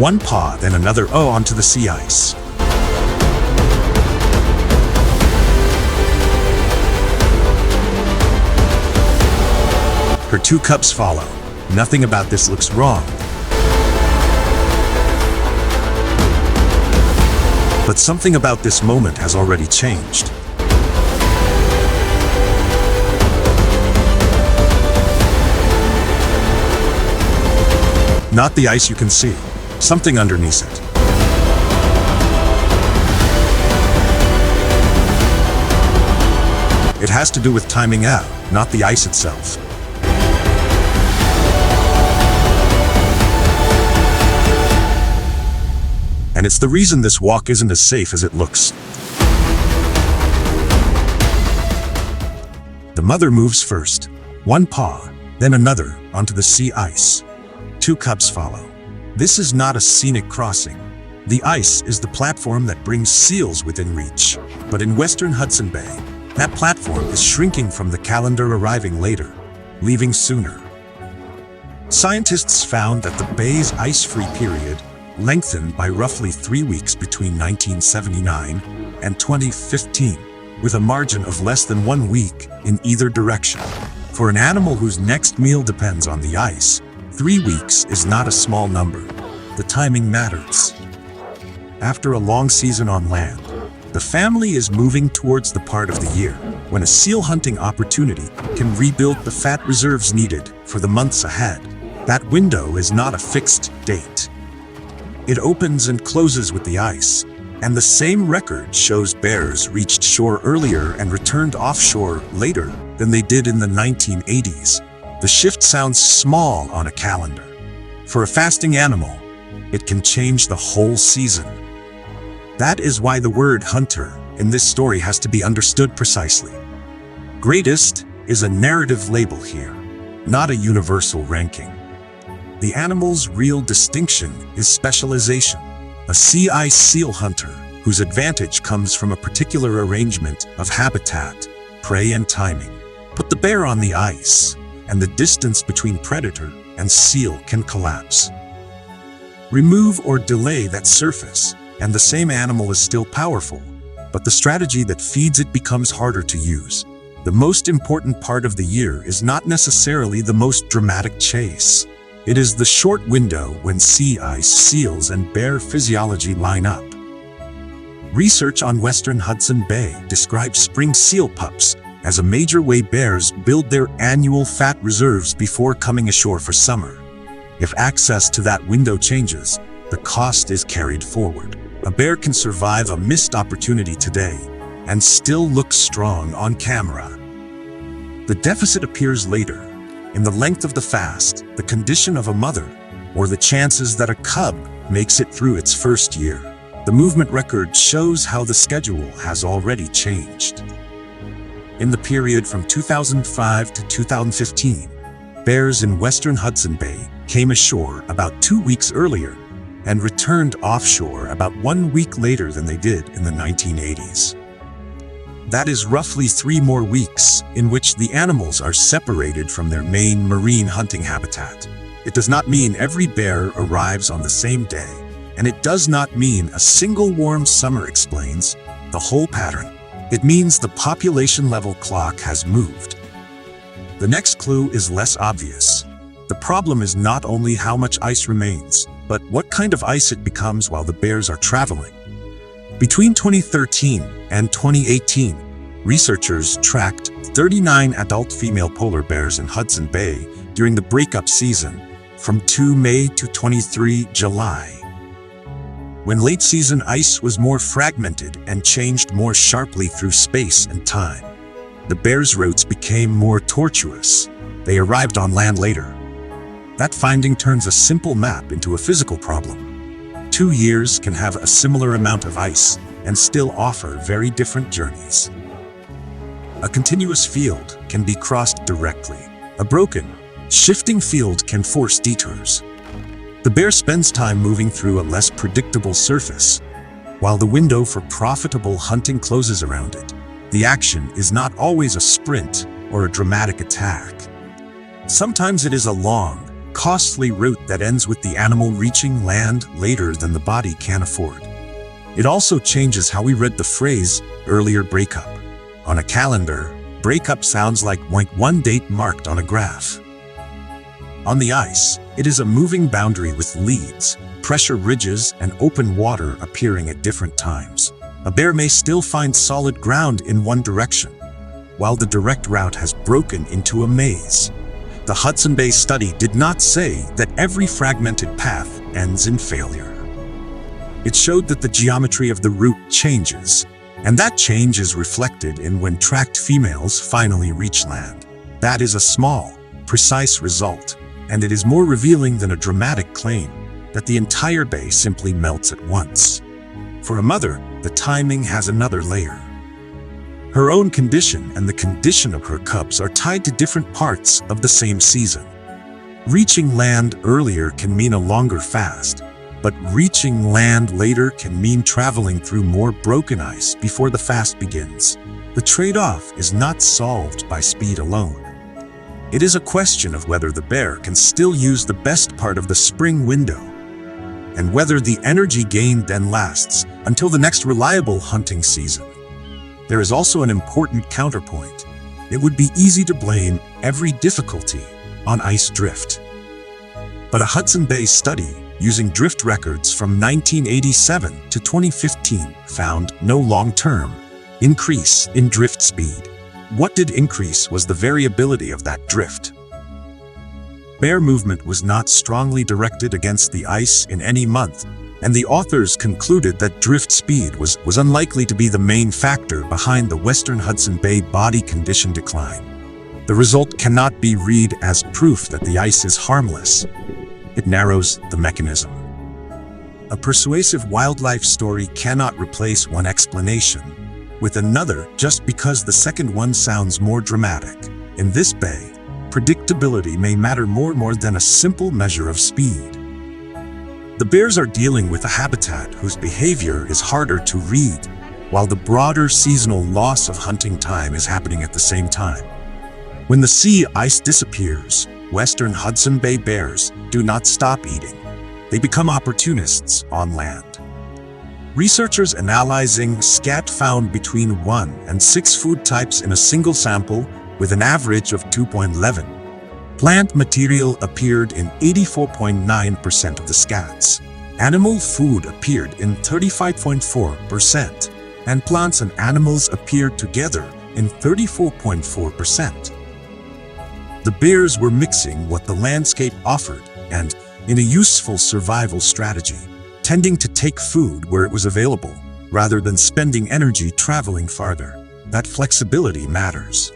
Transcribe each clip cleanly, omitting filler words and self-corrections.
One paw, then another onto the sea ice. Her two cubs follow. Nothing about this looks wrong. But something about this moment has already changed. Not the ice you can see, something underneath it. It has to do with timing out, not the ice itself. And it's the reason this walk isn't as safe as it looks. The mother moves first, one paw, then another onto the sea ice. Two cubs follow. This is not a scenic crossing. The ice is the platform that brings seals within reach. But in Western Hudson Bay, that platform is shrinking from the calendar arriving later, leaving sooner. Scientists found that the bay's ice-free period lengthened by roughly 3 weeks between 1979 and 2015, with a margin of less than 1 week in either direction. For an animal whose next meal depends on the ice, 3 weeks is not a small number. The timing matters. After a long season on land, the family is moving towards the part of the year when a seal hunting opportunity can rebuild the fat reserves needed for the months ahead. That window is not a fixed date. It opens and closes with the ice, and the same record shows bears reached shore earlier and returned offshore later than they did in the 1980s. The shift sounds small on a calendar. For a fasting animal, it can change the whole season. That is why the word hunter in this story has to be understood precisely. Greatest is a narrative label here, not a universal ranking. The animal's real distinction is specialization. A sea ice seal hunter whose advantage comes from a particular arrangement of habitat, prey, and timing. Put the bear on the ice, and the distance between predator and seal can collapse. Remove or delay that surface, and the same animal is still powerful, but the strategy that feeds it becomes harder to use. The most important part of the year is not necessarily the most dramatic chase. It is the short window when sea ice, seals, and bear physiology line up. Research on Western Hudson Bay describes spring seal pups as a major way bears build their annual fat reserves before coming ashore for summer. If access to that window changes, the cost is carried forward. A bear can survive a missed opportunity today and still look strong on camera. The deficit appears later, in the length of the fast, the condition of a mother, or the chances that a cub makes it through its first year. The movement record shows how the schedule has already changed. In the period from 2005 to 2015, bears in Western Hudson Bay came ashore about 2 weeks earlier and returned offshore about 1 week later than they did in the 1980s. That is roughly 3 more weeks in which the animals are separated from their main marine hunting habitat. It does not mean every bear arrives on the same day, and it does not mean a single warm summer explains the whole pattern. It means the population level clock has moved. The next clue is less obvious. The problem is not only how much ice remains, but what kind of ice it becomes while the bears are traveling. Between 2013 and 2018, researchers tracked 39 adult female polar bears in Hudson Bay during the breakup season from 2 May to 23 July. When late-season ice was more fragmented and changed more sharply through space and time, the bears' routes became more tortuous. They arrived on land later. That finding turns a simple map into a physical problem. 2 years can have a similar amount of ice and still offer very different journeys. A continuous field can be crossed directly. A broken, shifting field can force detours. The bear spends time moving through a less predictable surface, while the window for profitable hunting closes around it. The action is not always a sprint or a dramatic attack. Sometimes it is a long, costly route that ends with the animal reaching land later than the body can afford. It also changes how we read the phrase, earlier breakup. On a calendar, breakup sounds like one date marked on a graph. On the ice, it is a moving boundary with leads, pressure ridges, and open water appearing at different times. A bear may still find solid ground in one direction, while the direct route has broken into a maze. The Hudson Bay study did not say that every fragmented path ends in failure. It showed that the geometry of the route changes, and that change is reflected in when tracked females finally reach land. That is a small, precise result, and it is more revealing than a dramatic claim that the entire bay simply melts at once. For a mother, the timing has another layer. Her own condition and the condition of her cubs are tied to different parts of the same season. Reaching land earlier can mean a longer fast, but reaching land later can mean traveling through more broken ice before the fast begins. The trade-off is not solved by speed alone. It is a question of whether the bear can still use the best part of the spring window, and whether the energy gained then lasts until the next reliable hunting season. There is also an important counterpoint. It would be easy to blame every difficulty on ice drift. But a Hudson Bay study using drift records from 1987 to 2015 found no long-term increase in drift speed. What did increase was the variability of that drift. Bear movement was not strongly directed against the ice in any month, and the authors concluded that drift speed was unlikely to be the main factor behind the Western Hudson Bay body condition decline. The result cannot be read as proof that the ice is harmless. It narrows the mechanism. A persuasive wildlife story cannot replace one explanation with another just because the second one sounds more dramatic. In this bay, predictability may matter more than a simple measure of speed. The bears are dealing with a habitat whose behavior is harder to read, while the broader seasonal loss of hunting time is happening at the same time. When the sea ice disappears, Western Hudson Bay bears do not stop eating. They become opportunists on land. Researchers analyzing scat found between 1 and 6 food types in a single sample with an average of 2.11. Plant material appeared in 84.9% of the scats. Animal food appeared in 35.4%, and plants and animals appeared together in 34.4%. The bears were mixing what the landscape offered and, in a useful survival strategy, tending to take food where it was available, rather than spending energy traveling farther. That flexibility matters.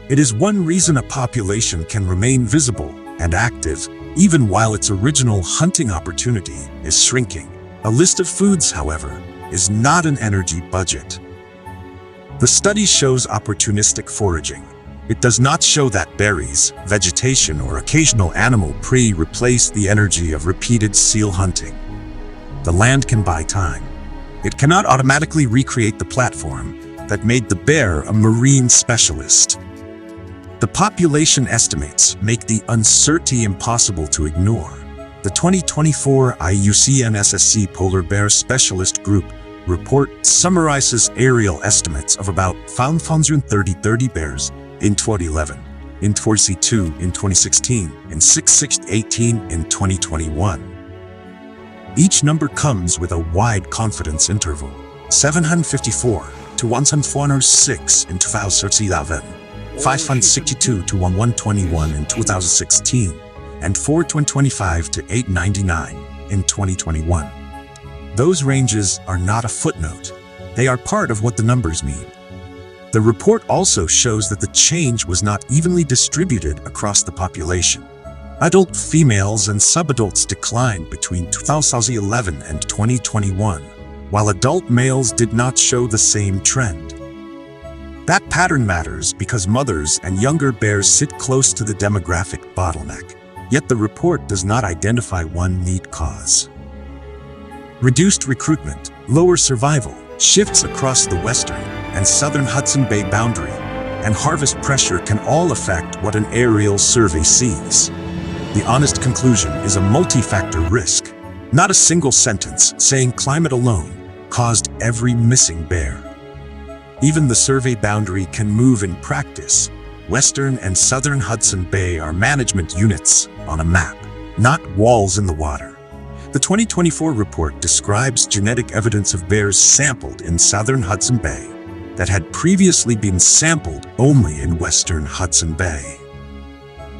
It is one reason a population can remain visible and active even while its original hunting opportunity is shrinking. A list of foods, however, is not an energy budget. The study shows opportunistic foraging. It does not show that berries, vegetation, or occasional animal prey replace the energy of repeated seal hunting. The land can buy time. It cannot automatically recreate the platform that made the bear a marine specialist. The population estimates make the uncertainty impossible to ignore. The 2024 IUCN-SSC Polar Bear Specialist Group report summarizes aerial estimates of about 530 bears in 2011, in 2042 in 2016, and 618 in 2021. Each number comes with a wide confidence interval: 754 to 1406 in 2011, 562 to 1121 in 2016, and 425 to 899 in 2021. Those ranges are not a footnote. They are part of what the numbers mean. The report also shows that the change was not evenly distributed across the population. Adult females and subadults declined between 2011 and 2021, while adult males did not show the same trend. That pattern matters because mothers and younger bears sit close to the demographic bottleneck. Yet the report does not identify one neat cause. Reduced recruitment, lower survival, shifts across the western and southern Hudson Bay boundary, and harvest pressure can all affect what an aerial survey sees. The honest conclusion is a multi-factor risk, not a single sentence saying climate alone caused every missing bear. Even the survey boundary can move in practice. Western and Southern Hudson Bay are management units on a map, not walls in the water. The 2024 report describes genetic evidence of bears sampled in Southern Hudson Bay that had previously been sampled only in Western Hudson Bay.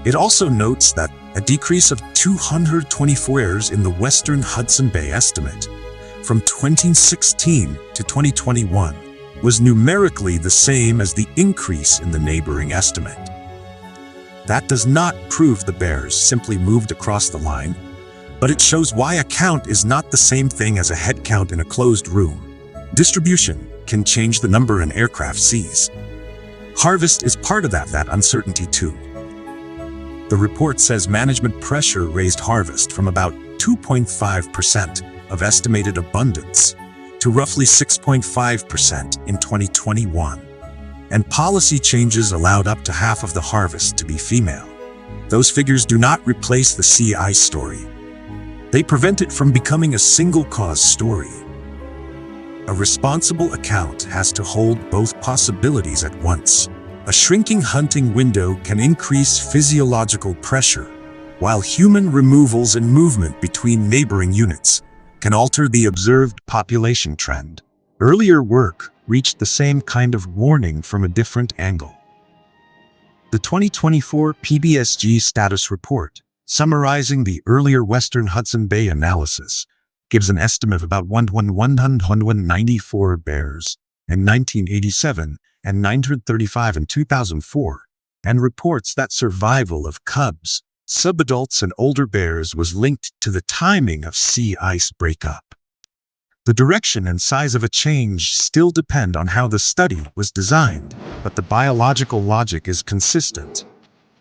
It also notes that a decrease of 224 bears in the Western Hudson Bay estimate from 2016 to 2021 was numerically the same as the increase in the neighboring estimate. That does not prove the bears simply moved across the line, but it shows why a count is not the same thing as a head count in a closed room. Distribution can change the number an aircraft sees. Harvest is part of that uncertainty too. The report says management pressure raised harvest from about 2.5% of estimated abundance to roughly 6.5% in 2021. And policy changes allowed up to half of the harvest to be female. Those figures do not replace the sea ice story. They prevent it from becoming a single-cause story. A responsible account has to hold both possibilities at once. A shrinking hunting window can increase physiological pressure, while human removals and movement between neighboring units can alter the observed population trend. Earlier work reached the same kind of warning from a different angle. The 2024 PBSG status report, summarizing the earlier Western Hudson Bay analysis, gives an estimate of about 194 bears in 1987 and 935 in 2004, and reports that survival of cubs, subadults, and older bears was linked to the timing of sea ice breakup. The direction and size of a change still depend on how the study was designed, but the biological logic is consistent.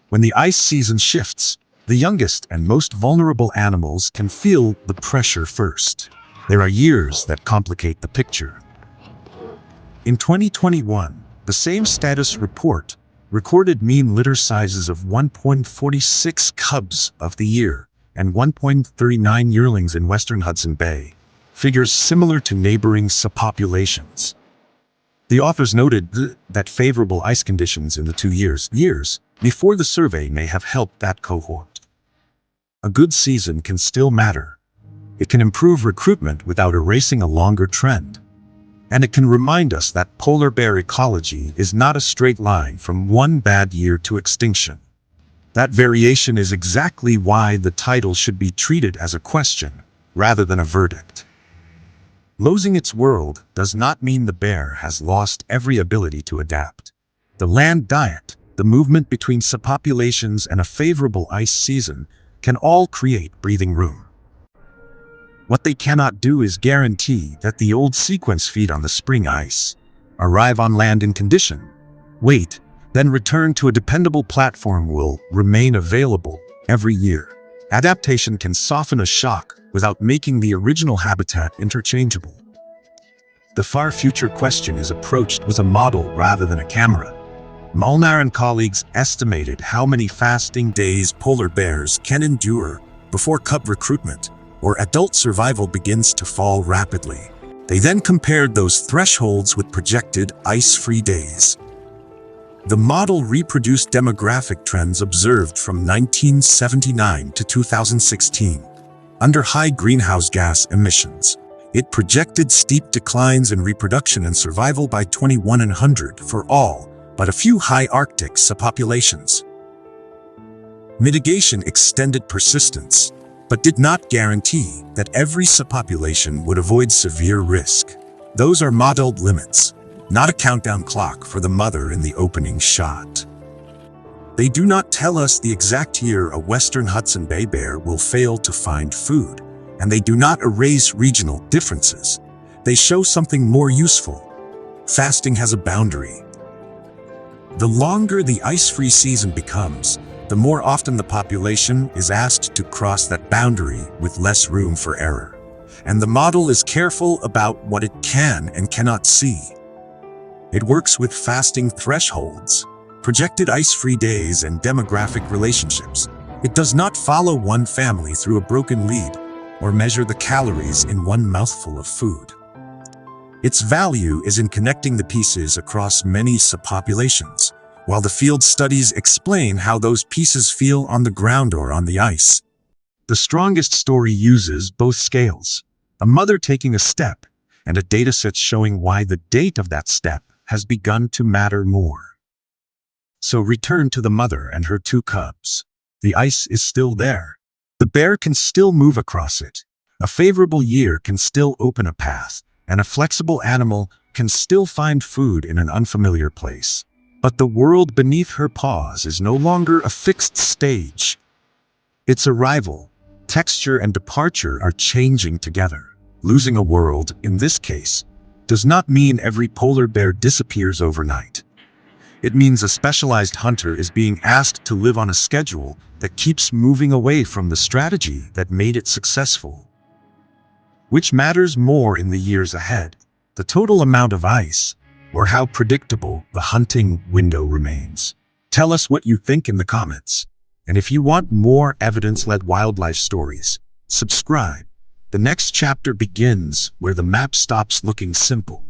When the ice season shifts, the youngest and most vulnerable animals can feel the pressure first. There are years that complicate the picture. In 2021, the same status report recorded mean litter sizes of 1.46 cubs of the year and 1.39 yearlings in Western Hudson Bay, figures similar to neighboring subpopulations. The authors noted that favorable ice conditions in the 2 years before the survey may have helped that cohort. A good season can still matter. It can improve recruitment without erasing a longer trend. And it can remind us that polar bear ecology is not a straight line from one bad year to extinction. That variation is exactly why the title should be treated as a question rather than a verdict. Losing its world does not mean the bear has lost every ability to adapt. The land diet, the movement between subpopulations, and a favorable ice season can all create breathing room. What they cannot do is guarantee that the old sequence feed on the spring ice, arrive on land in condition, wait, then return to a dependable platform will remain available every year. Adaptation can soften a shock without making the original habitat interchangeable. The far future question is approached with a model rather than a camera. Molnar and colleagues estimated how many fasting days polar bears can endure before cub recruitment or adult survival begins to fall rapidly. They then compared those thresholds with projected ice-free days. The model reproduced demographic trends observed from 1979 to 2016. Under high greenhouse gas emissions, it projected steep declines in reproduction and survival by 2100 for all but a few high Arctic subpopulations. Mitigation extended persistence, but did not guarantee that every subpopulation would avoid severe risk. Those are modeled limits, not a countdown clock for the mother in the opening shot. They do not tell us the exact year a Western Hudson Bay bear will fail to find food, and they do not erase regional differences. They show something more useful. Fasting has a boundary. The longer the ice-free season becomes, the more often the population is asked to cross that boundary with less room for error. And the model is careful about what it can and cannot see. It works with fasting thresholds, projected ice-free days, and demographic relationships, It does not follow one family through a broken lead or measure the calories in one mouthful of food. Its value is in connecting the pieces across many subpopulations, while the field studies explain how those pieces feel on the ground or on the ice. The strongest story uses both scales, a mother taking a step and a dataset showing why the date of that step has begun to matter more. So return to the mother and her two cubs. The ice is still there. The bear can still move across it. A favorable year can still open a path, and a flexible animal can still find food in an unfamiliar place. But the world beneath her paws is no longer a fixed stage. Its arrival, texture, and departure are changing together. Losing a world, in this case, does not mean every polar bear disappears overnight. It means a specialized hunter is being asked to live on a schedule that keeps moving away from the strategy that made it successful. Which matters more in the years ahead, the total amount of ice, or how predictable the hunting window remains? Tell us what you think in the comments. And if you want more evidence-led wildlife stories, subscribe. The next chapter begins where the map stops looking simple.